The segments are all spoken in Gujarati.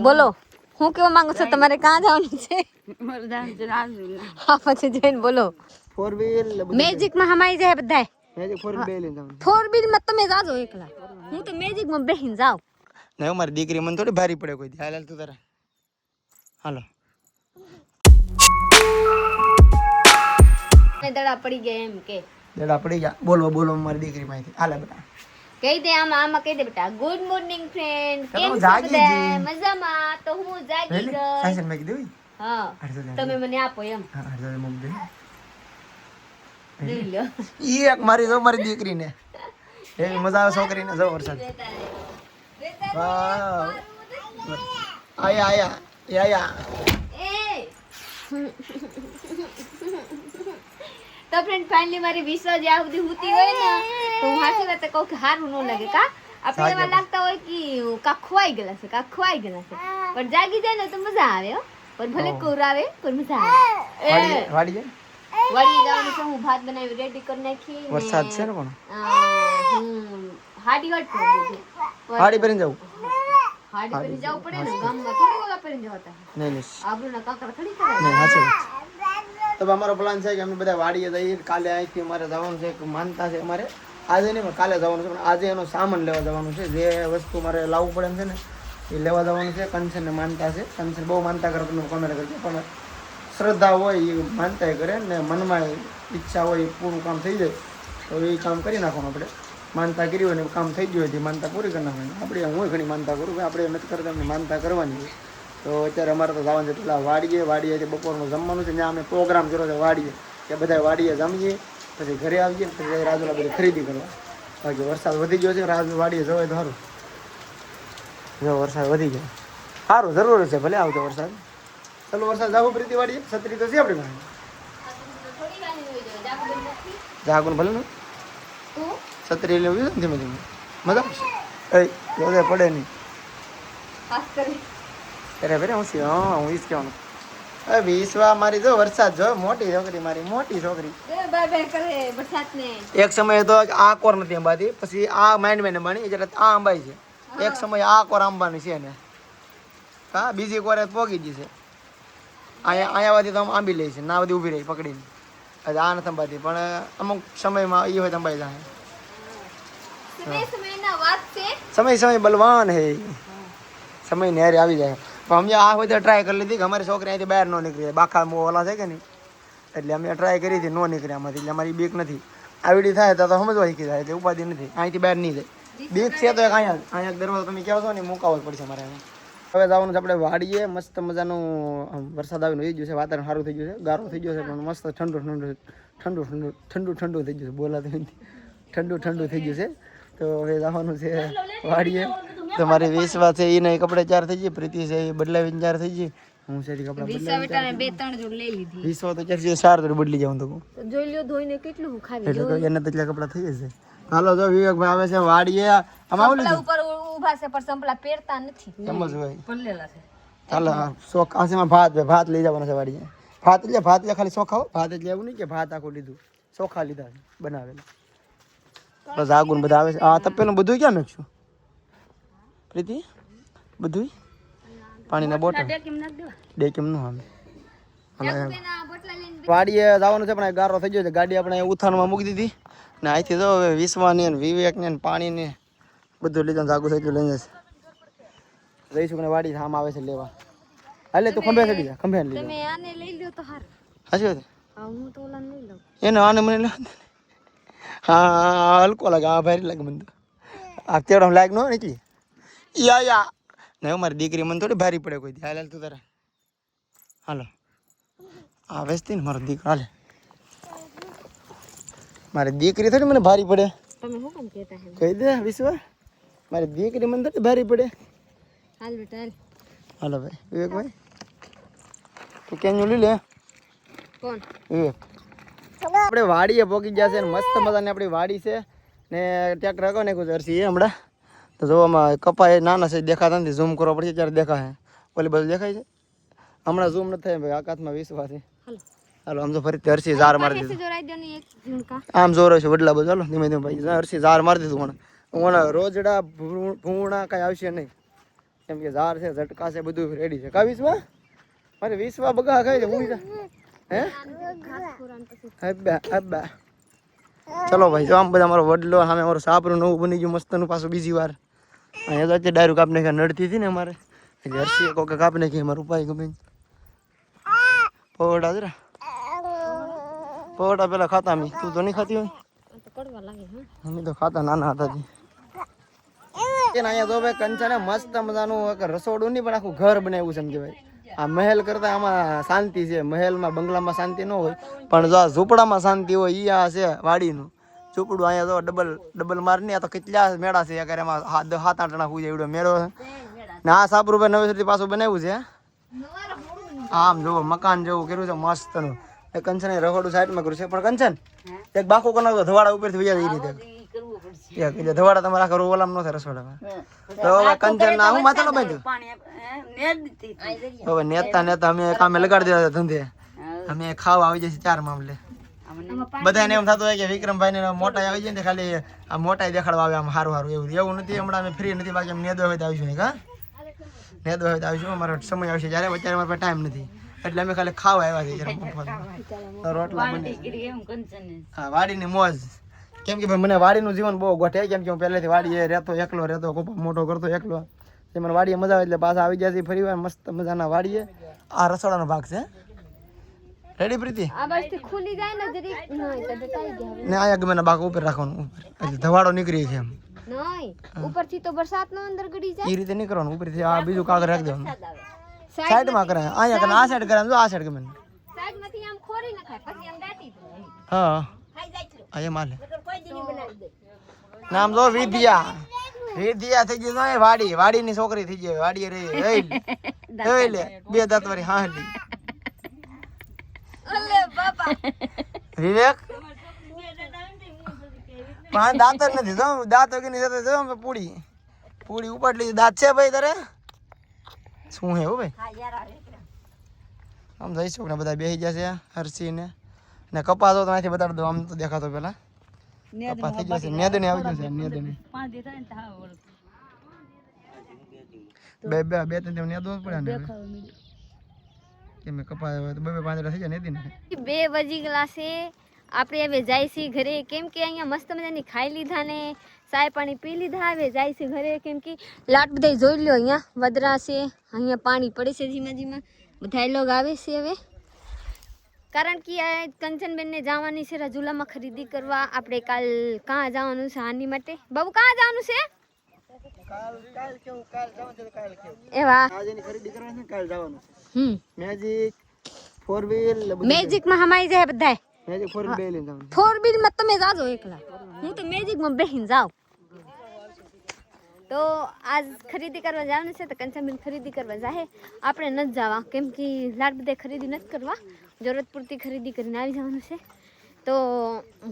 બોલો હું કેવા માંગુ છું તમારે ક્યાં જવાનું છે હા પછી જઈને બોલો 4 વ્હીલ મેજિક માં હમાઈ જાય બધાય મેજિક 4 વ્હીલ બે લઈને જવાનું 4 વ્હીલ માં તમે જાજો એકલા હું તો મેજિક માં બેહીને જાવ નહીં મારી દીકરી મને થોડી ભારી પડે કોઈ હાલ તું તારા હાલો દડા પડી ગયા એમ કે દડા પડી ગયા બોલો બોલો મારી દીકરી માહિતી હાલે બેટા કહી દે આમાં કહી દે બેટા ગુડ મોર્નિંગ ફ્રેન્ડ કેમ છો જાગી બધા જી. મજામાં તો હું જાગી ગઈ સાયસન મેં કીધું હા તમે મને આપો એમ હા હરજો મમ દે લઈ લો ઈ એક મારી જો મારી દીકરીને એ મજા આવે છોકરીને જો વરસાદ વાહ આયા આયા એ આયા એ તો ફ્રેન્ડ ફાઇનલી મારી વિશ્વા જ્યાં સુધી હોતી હોય ને તો હું હાથી વાત કહું કે હારું ન લાગે કા આપણે એવા લાગતા હોય કે કા ખોવાઈ ગયેલા છે પણ જાગી જાય ને તો મજા આવે હો પણ ભલે કોર આવે પણ મજા આવે વાડી જાય વાડી જવાનું છે હું ભાત બનાવી રેડી કરી નાખી વરસાદ છે ને પણ હાડી હટ કરી દીધી હાડી પહેરીને જાવ હાડી પહેરી જવું પડે ને ગામમાં થોડી ઓલા પહેરીને જવાતા નહીં આબરૂના કાકરા થોડી કરે નહીં સાચી વાત તો અમારો પ્લાન છે કે અમે બધા વાડીએ જઈએ કાલે અહીંથી અમારે જવાનું છે કે માનતા છે અમારે આજે નહીં પણ કાલે જવાનું છે પણ આજે એનો સામાન લેવા જવાનું છે જે વસ્તુ મારે લાવવું પડે એમ છે ને એ લેવા જવાનું છે કંચનને માનતા છે કંચન બહુ માનતા કરે તમે કોમેન્ટ કરજો પણ શ્રદ્ધા હોય એ માનતા કરે ને મનમાં ઈચ્છા હોય એ પૂરું કામ થઈ જાય તો એ કામ કરી નાખવાનું આપણે માનતા કરી હોય ને કામ થઈ ગયું હોય માનતા પૂરી કરી નાખવાની આપણે હું ઘણી માનતા કરું કે આપણે નથી કરતા એમને માનતા કરવાની હોય તો અત્યારે અમારે તો જવાનું છે પેલા વાડીએ બપોરનું જમવાનું છે ત્યાં અમે પ્રોગ્રામ કર્યો છે વાડીએ કે બધા વાડીએ જમીએ પછી ઘરે આવીએ પછી રાજુલા બધી ખરીદી કરવા બાકી વરસાદ વધી ગયો છે વાડીએ જવાય તો સારું જો વરસાદ વધી ગયો સારું જરૂર છે ભલે આવતો વરસાદ ચાલો વરસાદ જાવ પ્રીતિ વાડીએ છત્રી તો છે આપણી પાસે જાગુન ભલે ને છત્રી લેવી છે ધીમે ધીમે મજા આવશે પડે નહીં અરે ભરે હું હા હું ઈસ કહેવાનું વિશ્વા મારી જો વરસાદ જો મોટી છોકરી મારી મોટી છોકરી એક સમયે તો આ કોર નથી અંબાતી પછી આ માઇન્ડ બની એટલે આ અંબાઈ છે એક સમયે આ કોર અંબાની છે ને હા બીજી કોરે પોગી ગઈ છે અહીંયા વાથી તો આમ આંબી લે છે ના બધી ઊભી રહી પકડીને આ નથી અંબાતી પણ અમુક સમયમાં એ હોય તો અંબાઈ જાય સમય બલવાન હે સમય નેરે આવી જાય પણ અમે આ હોય તો ટ્રાય કરી લીધી કે અમારી છોકરી અહીંથી બહાર ન નીકળી બાખા ઓલા છે કે નહીં એટલે અમે ટ્રાય કરી હતી ન નીકળ્યા આમાંથી એટલે અમારી બીક નથી આવડી થાય તો સમજવા શીખી જાય એટલે ઉપાધિ નથી અહીંથી બહાર નહીં જાય બીક છે તો એક અહીંયા દરવાજો તમે કહો છો ને મુકાવવો જ પડશે મારે હવે જવાનું છે આપણે વાડીએ મસ્ત મજાનું વરસાદ આવીને થઈ ગયું છે વાતાવરણ સારું થઈ ગયું છે ગારો થઈ ગયો છે પણ મસ્ત ઠંડુ થઈ ગયું છે બોલાતું ઠંડુ થઈ ગયું છે તો હવે જવાનું છે વાડીએ તમારી વિશ્વા છે એને કપડે ચાર થઈ જાય પ્રીતિ છે એ બદલાવીને ચાર થઈ જાય હું છે કપડા વિશ્વા તો ચાર ચાર બદલી જાઉં તો જોઈ લ્યો ધોઈને કેટલું ખાવી એટલે તો એને તો એટલા કપડા થઈ જશે હાલો જો વિવેકભાઈ આવે છે વાડીએ આમાં આવું લીધું ઉપર ઊભા છે પણ સંપલા પહેરતા નથી એમ જ હોય પલ્લેલા છે ચાલો શોખ આસેમાં ભાત લઈ જવાનો છે વાડીએ ભાત એટલે ખાલી શોખાઓ ભાત એટલે એવું નહીં કે ભાત આખું લીધું ચોખા લીધા બનાવેલા બસ આગુન બધા આવે છે આ તપેલું બધું ક્યાં નાખશું પ્રીતિ બધું પાણીના બોટલ ડેકીમ નું આમ વાડીએ જવાનું છે પણ ગારો થઈ ગયો છે ગાડી આપણે ઉથાણમાં મૂકી દીધી ને અહીંથી જો હવે વિશ્વાની ને વિવેકને પાણીને બધું લીધું જાગું થઈ ગયું લઈને જઈશું કે વાડી આમ આવે છે લેવા હાલે તું ખંભે ચડી જા ખંભે લઈ તમે આને લઈ લ્યો તો હાર હાચી વાત હું તો ઓલા લઈ લઉં એને આને મને લે હા હલકો લાગે આ ભારી લાગે મને આ તેડો લાગ નો નીકળી યા નહીં મારી દીકરી મને થોડી ભારી પડે કોઈ હાલ તું તારે હાલો આ વેચતી ને મારો દીકરો હાલે મારી દીકરી થોડી મને ભારી પડે તમે શું કામ કહેતા હે કહી દે વિશ્વા મારી દીકરી મને થોડી ભારી પડે હાલ બેટા હાલ હાલો ભાઈ વિવેકભાઈ તું કેમ લઈ લે કોણ વિવેક આપણે વાડીએ પોગી ગયા છે ને મસ્ત મજાની આપણી વાડી છે ને ટ્રેક્ટર રાખો ને કોઈ જર્સી એ હમણાં તો જોવામાં કપાય નાના છે દેખાતા નથી ઝૂમ કરવો પડશે ત્યારે દેખાય ઓલી બાજુ દેખાય છે હમણાં ઝૂમ નથી થાય ભાઈ આકાશમાં વિશ્વાસ છે હાલો આમ તો ફરી હરસી ઝાર મારી દીધું આમ જોર છે વડલા બધું ચાલો ધીમે ધીમે ભાઈ હરસી ઝાર મારી દીધું પણ રોજડા ભૂણા કાંઈ આવશે નહીં કેમ કે ઝાર છે ઝટકા છે બધું રેડી છે કા વિશ્વા મારે વિશ્વા બગા ખાઈ છે હું હે અબ્બા અબ્બા ચલો ભાઈ જો આમ બધા મારો વડલો સામે મારું સાપરું નવું બની ગયું મસ્તનું પાછું બીજી વાર અહીંયા તો અત્યારે ડાયરેક્ટ કાપને નડતી હતી ને અમારે એટલે હર્ષીએ કોકે કાપ નાખી અમારે ઉપાય ગમે પવડા જરા પવડા પેલા ખાતા અમે તું તો નહીં ખાતી હોય અમે તો ખાતા નાના હતા અહીંયા તો ભાઈ કંચને મસ્ત મજાનું એક રસોડું નહીં પણ આખું ઘર બનાવ્યું છે એમ કે ભાઈ આ મહેલ કરતા આમાં શાંતિ છે મહેલમાં બંગલામાં શાંતિ ન હોય પણ જો આ ઝૂંપડામાં શાંતિ હોય ઈ આ છે વાડીનું ઝૂંપડું અહીંયા તો ડબલ માર નહીં આ તો કેટલા મેળા છે અગર એમાં 7-8 જણા હુઈ જાય એવડો મેળો છે ને આ ₹7 નવેસરથી પાછું બનાવ્યું છે આમ જોવો મકાન જેવું કર્યું છે મસ્તનું એ કંચને રખોડું સાઈડમાં કર્યું છે પણ કંચન એક બાકો કનો ધવાડા ઉપરથી વયા જઈ રીતે ધવાડા તમારા ઘર ઓલામ ન થાય રસોડામાં તો કંચન ના હું માથાનો બાંધ્યું હવે નેતા અમે કામે લગાડી દેવા ધંધે અમે ખાવા આવી જશે 4 મામલે બધાને એમ થતું હોય કે વિક્રમભાઈ ને મોટા આવી જાય ને ખાલી આ મોટા દેખાડવા આવે આમ સારું એવું નથી હમણાં અમે ફ્રી નથી બાકી અમે નેદવા હોય તો આવીશું કા નેદવા હોય તો આવીશું અમારો સમય આવશે જ્યારે અત્યારે અમારે ટાઈમ નથી એટલે અમે ખાલી ખાવા આવ્યા છીએ રોટલા હા વાડીની મોજ કેમ કે ભાઈ મને વાડીનું જીવન બહુ ગોઠે કેમ કે હું પહેલેથી વાડીએ રહેતો કોપા મોટો કરતો એકલો તે મને વાડીએ મજા આવે એટલે પાછા આવી જાય ફરી વાર મસ્ત મજાના વાડીએ આ રસોડાનો ભાગ છે રેડી પ્રીતિ આ બાજુથી ખુલી જાય ને જરી નહીં તો દટાઈ ગયા ને આયા ગમે ના બાક ઉપર રાખવાનું ઉપર એટલે ધવાડો નીકળી છે એમ નહીં ઉપરથી તો વરસાદનો અંદર ગડી જાય એ રીતે નહીં કરવાનું ઉપરથી આ બીજું કાગળ રાખી દેવાનું સાઈડમાં કરે અહીંયા કરે આ સાઈડ કરે જો આ સાઈડ ગમે સાઈડમાંથી આમ ખોરી નખાય પછી આમ દાટી દે હા આ માલે નામ જો વિદ્યા થઈ ગઈ તો વાડીની છોકરી થઈ ગઈ વાડીએ રહી લે 2 દાંત વાળી હાલી ઓલે બાપા વિવેક 5 દાંત જ નથી જો દાંત વગરની સાથે જો પૂડી ઉપાડ લીધી દાંત છે ભાઈ તારે શું હે હો ભાઈ આમ જઈશું ને બધા બેસી જશે હર્ષી ને કપાસ તો અહીંથી બતાડી દો આમ તો દેખાતો પેલા કપાસ થઈ જશે નેદને આવી જશે નેદને બે ત્રણ નેદો પડે ને કે મેં કપાસ હોય તો 2-5 થઈ જાય નેદીને 2 વાગી ગયા છે આપણે હવે જાય છે ઘરે કેમ કે અહીંયા મસ્ત મજાની ખાઈ લીધા ને ચાય પાણી પી લીધા હવે જાય છે ઘરે કેમ કે લાટ બધા જોઈ લ્યો અહીંયા વદરા છે અહીંયા પાણી પડે છે ધીમા ધીમા બધા લોગ આવે છે હવે કારણ કે આ કંચનબેનને જવાની છે રાજુલામાં ખરીદી કરવા આપણે કાલ કાં જવાનું છે આની માટે બાબુ કાં જવાનું છે એવા ખરીદી કરવાની છે કાલ જવાનું છે મેજિક 4 વ્હીલ મેજિક માં હમાઈ જાય બધાય મેજિક 4 વ્હીલ લઈને જવાનું 4 વ્હીલ માં તમે જાજો એકલા હું તો મેજિક માં બેહીને જાઉં તો આજ ખરીદી કરવા જવાનું છે તો કંચનબેન ખરીદી કરવા જાહે આપણે નથી જવા કેમ કે લાડ બધે ખરીદી નથી કરવા જરૂરત પૂરતી ખરીદી કરીને આવી જવાનું છે તો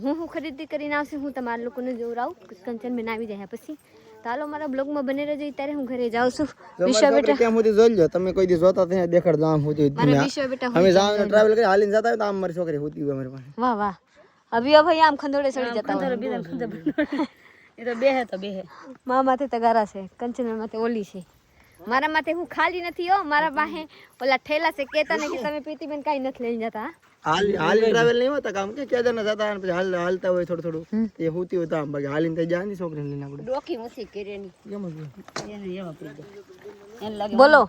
હું ખરીદી કરીને આવશે હું તમારા લોકોને જોવરાવું કંચનબેન આવી જાય પછી તો હાલો મારા બ્લોગમાં બને રહેજો ત્યારે હું ઘરે જાઉં છું વિશ્વ બેટા ત્યાં સુધી જોઈ લો તમે કોઈ દી જોતા ત્યાં દેખાડજો આમ સુધી મારા વિશ્વ બેટા અમે જાવ ટ્રાવેલ કરી હાલીને જતા હોય તો આમ મારી છોકરી હોતી હોય અમારી પાસે વાહ વાહ અભી ભાઈ આમ ખંડોળે ચડી જતા હોય એ તો બેહે તો બેહે મા માથે તગારા છે કંચન માથે ઓલી છે મારા માથે હું ખાલી નથી હો મારા પાસે ઓલા ઠેલા છે કેતા ને કે તમે પ્રીતિબેન કાઈ નથી લઈને જતા હાલી ટ્રાવેલ નહીં હોતા કામ કે કેદાર જતા અને પછી હાલતા હોય થોડું એ હોતી હોય તો આમ બાકી હાલીને થઈ જાય ને છોકરીને લઈને આપણે ડોકી નથી કરેની કેમ એને એવા પડી ગયા એને લાગે બોલો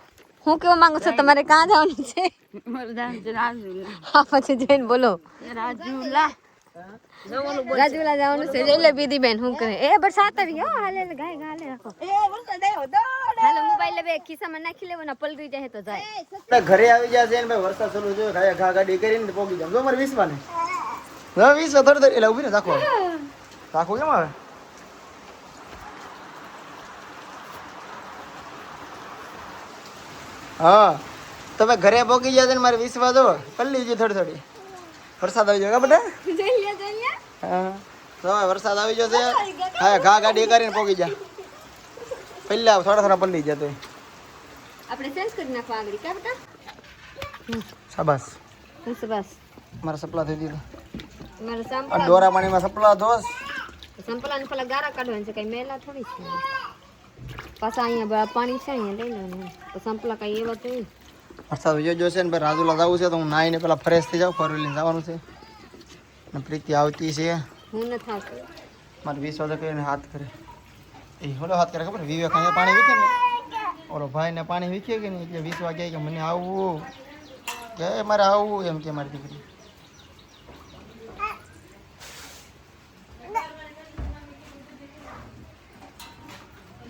હું કેવા માંગુ છું તમારે કાં જવાનું છે મરદાન રાજુ હા પછી જઈને બોલો રાજુલા રાજુલા જવાનું છે એટલે બીધી બેન હું કરે એ બરસાત આવી હો હાલે ગાય ગાલે રાખો એ બોલતા દેવો દોડ હાલો મોબાઈલ હવે ખિસ્સામાં નાખી લેવો ને પલરી જાય તો જાય ઘરે આવી ગયા છે ને ભાઈ વરસાદ ચાલુ છે ખાયા ઘા ગાડી કરીને પોગી જામ જો મારે 20 વાને હવે 20 થોડી એટલે ઊભી ને રાખો કેમ આવે હા તમે ઘરે પોગી ગયા છે ને મારે 20 વાજો પલ્લી ગઈ થોડી વરસાદ આવી ગયો બેટા હા તો વરસાદ આવી ગયો છે હા ઘા ગાડી કરીને પોગી જા પહેલા થોડા પલ્લી જતો આપણે ચેન્જ કરી નાખવા આગળ કા બેટા શાબાશ બસ મારા સપલા થઈ દીધા તમારે આ સંપલા ડોરા પાણીમાં સપલા ધોસ સંપલા ને પેલા ગારા કાઢવાના છે કઈ મેલા થોડી છે પાછા અહીંયા પાણી છે અહીંયા લઈ લેવાનું તો સંપલા કઈ એવા તો હોય. વરસાદ જોજો છે ને ભાઈ રાજુલા જવું છે તો હું નાઈને પેલા ફ્રેશ થઈ જાઉં, 4 વ્હીલર જવાનું છે ને પ્રીતિ આવતી છે. હું ન થાતું મારે 20 વાગે કહીને હાથ કરે એ હોલો હાથ કરે ખબર વિવેક અહીંયા પાણી વીખે ને ઓલો ભાઈને પાણી વીખે કે નહીં એટલે 20 વાગે કે મને આવવું કે મારે આવવું એમ કે મારી દીકરી.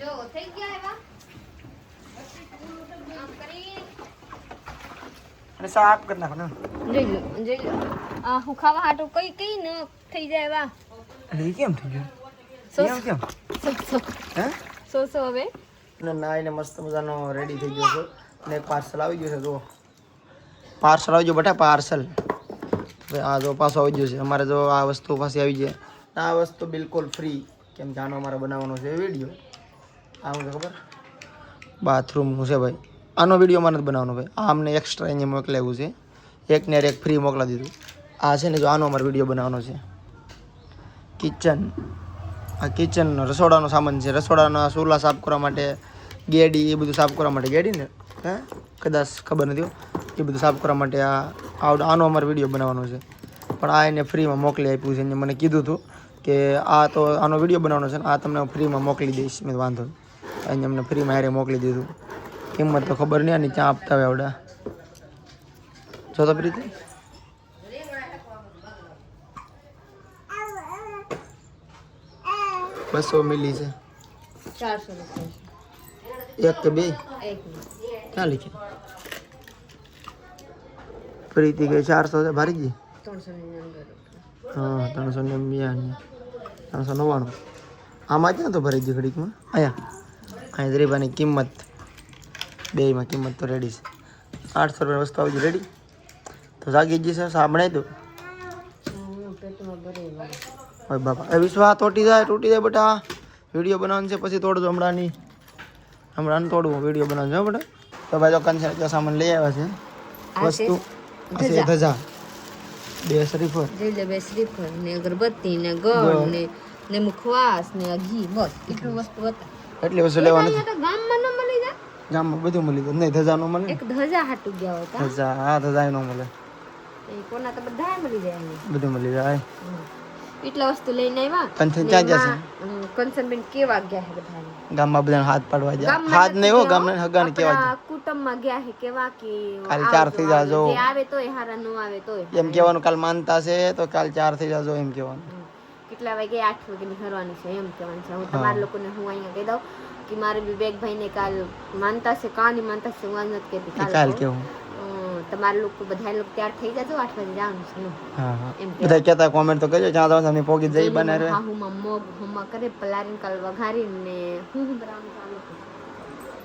જો થઈ ગયા એવા આમ કરી અને સાફ કરી નાખો ને જોઈ લો આ હું ખાવા હાટું કઈ કઈ ન થઈ જાય એવા એટલે એ કેમ થઈ ગયું કેમ હે સો હવે અને નાઈને મસ્ત મજાનો રેડી થઈ ગયો છું અને એક પાર્સલ આવી ગયું છે. જો પાર્સલ આવી ગયું બેટા પાર્સલ. આ જો પાછો આવી ગયો છે અમારે. જો આ વસ્તુ પાછી આવી જાય. આ વસ્તુ બિલકુલ ફ્રી કેમ કે આનો અમારે બનાવવાનો છે વિડીયો. આ શું છે ખબર બાથરૂમનું છે ભાઈ. આનો વિડીયો મારે નથી બનાવવાનો ભાઈ. આ અમને એક્સ્ટ્રા અહીંયા મોકલાવ્યું છે. એકને એક ફ્રી મોકલા દીધું. આ છે ને જો આનો અમારે વિડીયો બનાવવાનો છે. કિચન આ કિચન રસોડાનો સામાન છે. રસોડાના ચૂલા સાફ કરવા માટે ગેડી એ બધું સાફ કરવા માટે ગેડી ને હે કદાચ ખબર નથી એ બધું સાફ કરવા માટે આનો અમારે વિડીયો બનાવવાનો છે. પણ આ એને ફ્રીમાં મોકલી આપ્યું છે. એને મને કીધું હતું કે આ તો આનો વિડીયો બનાવવાનો છે ને આ તમને ફ્રીમાં મોકલી દઈશ. મેં વાંધો નહીં. એને અમને ફ્રીમાં હારે મોકલી દીધું. કિંમત તો ખબર નહીં આની ત્યાં આપતા હોય આવડા. જો તો પ્રીતિ બસો મિલી છે. 400 રૂપિયા એક કે બે એક ક્યાં લખ્યું પ્રીતિ કે 400 છે ભારીજી 399 હા 399 આમાં ક્યાં તો ભરી ગઈ ઘડીકમાં અહીંયા ગરીબાની કિંમત બેયમાં કિંમત તો રેડી છે. 800 રૂપિયા વસ્તુ આવી રેડી તો જાગી જ છે. સાંભળાય તો પેટમાં ભરેલા ઓય બાપા એ વિશ્વાસ તૂટી જાય બેટા. વિડીયો બનાવવાનો છે પછી તોડજો. હમણાં તોડવું વિડીયો બનાવવાનો છે બેટા. તો ભાઈ જો કંચન સામાન લઈ આવ્યા છે વસ્તુ ધજા 2 શ્રીફળ જઈ લે બે શ્રીફળ ને અગરબત્તી ને ગળ ને મુખવાસ ને ઘી બસ એટલું વસ્તુ હતા. એટલી વસ્તુ લેવાની અહીંયા તો ગામમાં ન મળી જાય. ગામમાં બધું મળી જાય. નહીં ધજા નો મળે એક ધજા હાટું ગયા હતા ધજા હા ધજા નો મળે. એ કોના તો બધા મળી જાય અહીંયા. બધું મળી જાય. એટલા વસ્તુ લઈને આવ્યા. કંચન ક્યાં જશે? કંચનબેન કેવા ગયા છે બધા ગામમાં બધાને હાથ પાડવા જાય. હાથ નહીં હો ગામના હગાને કેવા જાય. કુટુંબમાં ગયા છે કેવા કે કાલ 4 થઈ જાજો જે આવે તોય હારા ન આવે તોય એમ કહેવાનું. કાલ માનતા છે તો કાલ 4 થઈ જાજો એમ કહેવાનું. કેટલા વાગે 8 વાગે નીકળવાની છે એમ કહેવાનું છે. હું તમારા લોકોને હું અહીંયા કહી દઉં કે મારે વિવેક ભાઈને કાલ માનતા છે કાની માનતા છે હું આજ નથી કહેતી કાલ કેવું તમારા લોકો બધા લોકો તૈયાર થઈ જાજો 8 વાગે જવાનું છે હા હા એમ બધા કહેતા કોમેન્ટ તો કરજો જ્યાં જાવ અમે પોગી જઈ બને રે. હા હું મગ હમા કરે પલારીને કાલ વઘારીને હું બનાવવાનું ચાલુ કરું.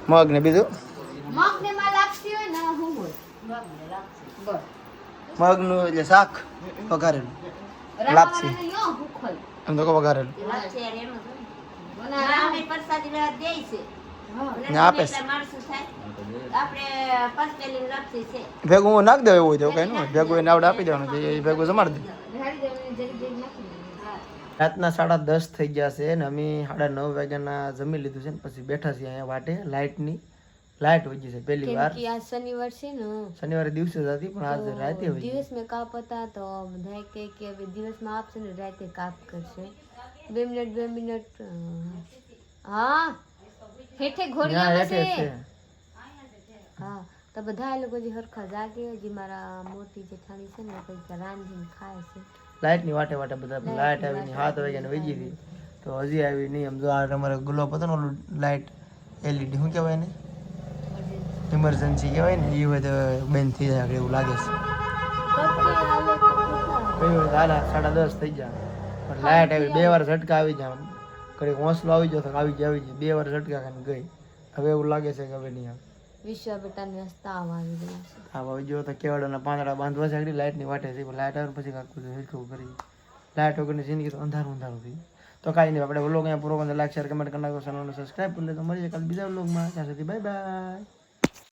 મગ ને બીજું મગ ને માં લાગતી હોય ને હું હોય બસ મગનું એટલે શાક વઘારેલું લાપસી યો ભૂખલ એમ તો વઘારેલું બનાવે પરસાદી રાત દે છે ને આપે છે. આપણે પસપેલી લાપસી છે ભેગું નાખ દેવું એવું હોય તો કઈ ન હોય. ભેગું એને આવડે આપી દેવાનું એ ભેગું જમાડી દે. ઘાડી દેવાની જરી જરી નાખી રાતના 10:30 થઈ ગયા છે ને અમે 9:30 વાગ્યાના જમી લીધું છે ને પછી બેઠા છીએ અહીંયા વાટે. લાઇટ વહી ગઈ છે પહેલી વાર. કે આ શનિવાર છે ને શનિવારે દિવસે જ હતી પણ આજ રાતે વહી ગઈ. દિવસ મેં કાપ હતા તો બધા કહે કે હવે દિવસમાં આપશે ને રાતે કાપ કરશે 2 મિનિટ હા હેઠે ઘોડિયામાં છે હા તો બધા લોકો જે હરખા જાગે જે મારા મોટી જેઠાણી છે ને કઈ રાંધીને ખાય છે. લાઇટની વાટે બધા લાઇટ આવીને 7 વાગ્યાને વહી ગઈ હતી તો હજી આવી નહીં. એમ જો આ અમારે ગ્લોબ હતો ને ઓલું લાઇટ LED શું કહેવાય ને ઇમરજન્સી કહેવાય ને એ હોય તો બંધ થઈ જાય એવું લાગે છે. હાલ 10:30 થઈ જાય પણ લાઇટ આવી 2 વાર ઝટકા આવી જાય. કડીક હોંસલો આવી ગયો તો આવી ગઈ 2 વાર ઝટકા ખાને ગઈ. હવે એવું લાગે છે કે હવે નહીં આવે. વિશ્વા બેટાને તાવ આવી ગયો છે. હા આવી ગયો તો કેવડાના પાંદડા બાંધવા છે લાઇટની વાટે છે. લાઇટ આવે પછી કાંકું હિરખું કરી. લાઇટ વગરની જિંદગી તો અંધારું થઈ. તો કાંઈ નહીં આપણે વ્લોગ અહીંયા પૂરો કરીને લાઈક શેર કમેન્ટ કરી નાખો. ચેનલને સબસ્ક્રાઈબ કરી લે તો મળીએ કાલે બીજા વ્લોગમાં. ત્યાં સુધી બાય બાય.